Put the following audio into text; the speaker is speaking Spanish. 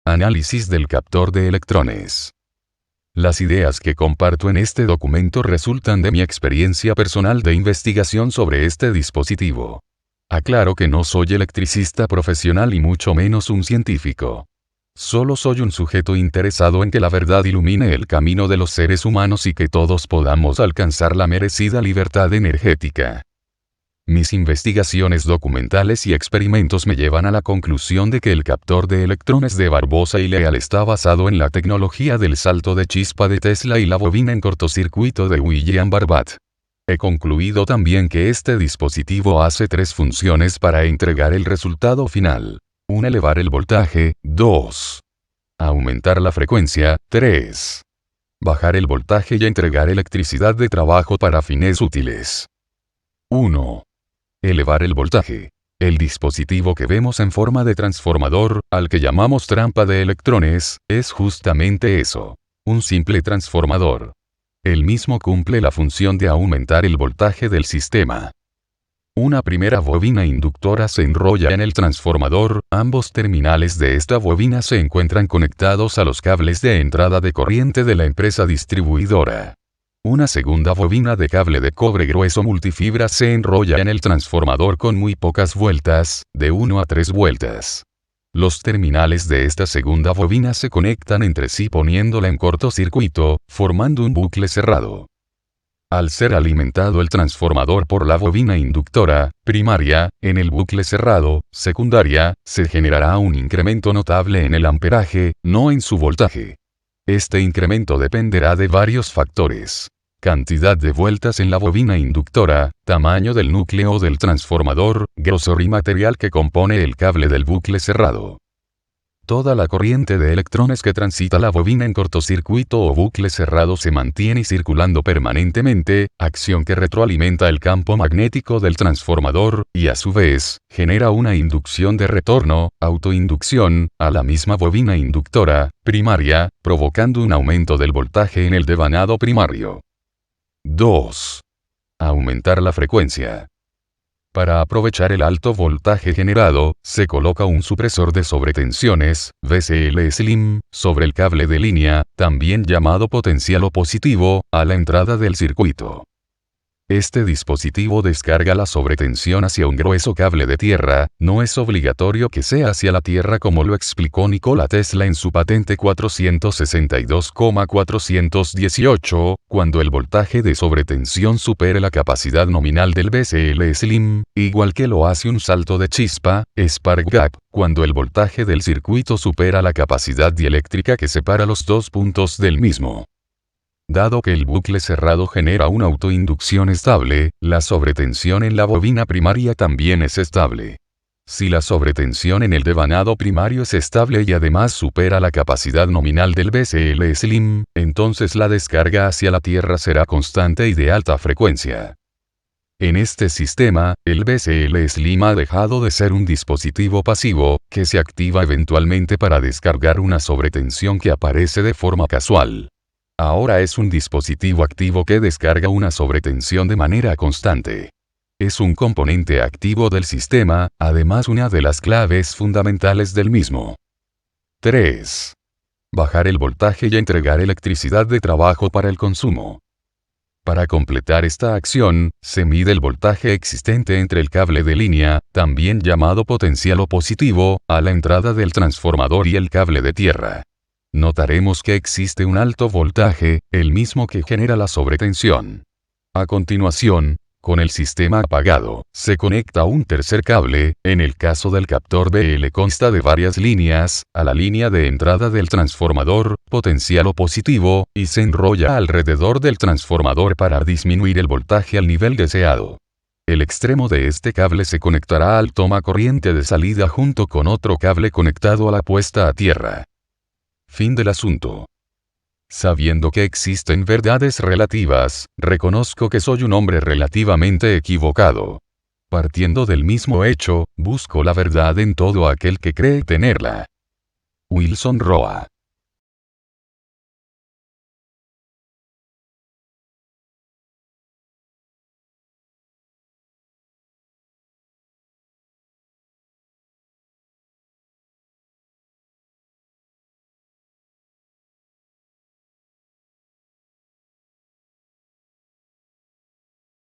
Análisis del captor de electrones. Las ideas que comparto en este documento resultan de mi experiencia personal de investigación sobre este dispositivo. Aclaro que no soy electricista profesional y mucho menos un científico. Solo soy un sujeto interesado en que la verdad ilumine el camino de los seres humanos y que todos podamos alcanzar la merecida libertad energética. Mis investigaciones documentales y experimentos me llevan a la conclusión de que el captor de electrones de Barbosa y Leal está basado en la tecnología del salto de chispa de Tesla y la bobina en cortocircuito de William Barbat. He concluido también que este dispositivo hace tres funciones para entregar el resultado final. 1. Elevar el voltaje. 2. Aumentar la frecuencia. 3. Bajar el voltaje y entregar electricidad de trabajo para fines útiles. 1. Elevar el voltaje. El dispositivo que vemos en forma de transformador, al que llamamos trampa de electrones, es justamente eso. Un simple transformador. El mismo cumple la función de aumentar el voltaje del sistema. Una primera bobina inductora se enrolla en el transformador, ambos terminales de esta bobina se encuentran conectados a los cables de entrada de corriente de la empresa distribuidora. Una segunda bobina de cable de cobre grueso multifibra se enrolla en el transformador con muy pocas vueltas, de 1 a 3 vueltas. Los terminales de esta segunda bobina se conectan entre sí poniéndola en cortocircuito, formando un bucle cerrado. Al ser alimentado el transformador por la bobina inductora, primaria, en el bucle cerrado, secundaria, se generará un incremento notable en el amperaje, no en su voltaje. Este incremento dependerá de varios factores. Cantidad de vueltas en la bobina inductora, tamaño del núcleo del transformador, grosor y material que compone el cable del bucle cerrado. Toda la corriente de electrones que transita la bobina en cortocircuito o bucle cerrado se mantiene circulando permanentemente, acción que retroalimenta el campo magnético del transformador, y a su vez, genera una inducción de retorno, autoinducción, a la misma bobina inductora, primaria, provocando un aumento del voltaje en el devanado primario. 2. Aumentar la frecuencia. Para aprovechar el alto voltaje generado, se coloca un supresor de sobretensiones, VCL Slim, sobre el cable de línea, también llamado potencial opositivo, a la entrada del circuito. Este dispositivo descarga la sobretensión hacia un grueso cable de tierra, no es obligatorio que sea hacia la tierra como lo explicó Nikola Tesla en su patente 462,418, cuando el voltaje de sobretensión supere la capacidad nominal del VCL Slim, igual que lo hace un salto de chispa, spark gap, cuando el voltaje del circuito supera la capacidad dieléctrica que separa los dos puntos del mismo. Dado que el bucle cerrado genera una autoinducción estable, la sobretensión en la bobina primaria también es estable. Si la sobretensión en el devanado primario es estable y además supera la capacidad nominal del VCL Slim, entonces la descarga hacia la Tierra será constante y de alta frecuencia. En este sistema, el VCL Slim ha dejado de ser un dispositivo pasivo, que se activa eventualmente para descargar una sobretensión que aparece de forma casual. Ahora es un dispositivo activo que descarga una sobretensión de manera constante. Es un componente activo del sistema, además una de las claves fundamentales del mismo. 3. Bajar el voltaje y entregar electricidad de trabajo para el consumo. Para completar esta acción, se mide el voltaje existente entre el cable de línea, también llamado potencial opositivo, a la entrada del transformador y el cable de tierra. Notaremos que existe un alto voltaje, el mismo que genera la sobretensión. A continuación, con el sistema apagado, se conecta un tercer cable, en el caso del captor BL consta de varias líneas, a la línea de entrada del transformador, potencial opositivo, y se enrolla alrededor del transformador para disminuir el voltaje al nivel deseado. El extremo de este cable se conectará al toma corriente de salida junto con otro cable conectado a la puesta a tierra. Fin del asunto. Sabiendo que existen verdades relativas, reconozco que soy un hombre relativamente equivocado. Partiendo del mismo hecho, busco la verdad en todo aquel que cree tenerla. Wilson Roa.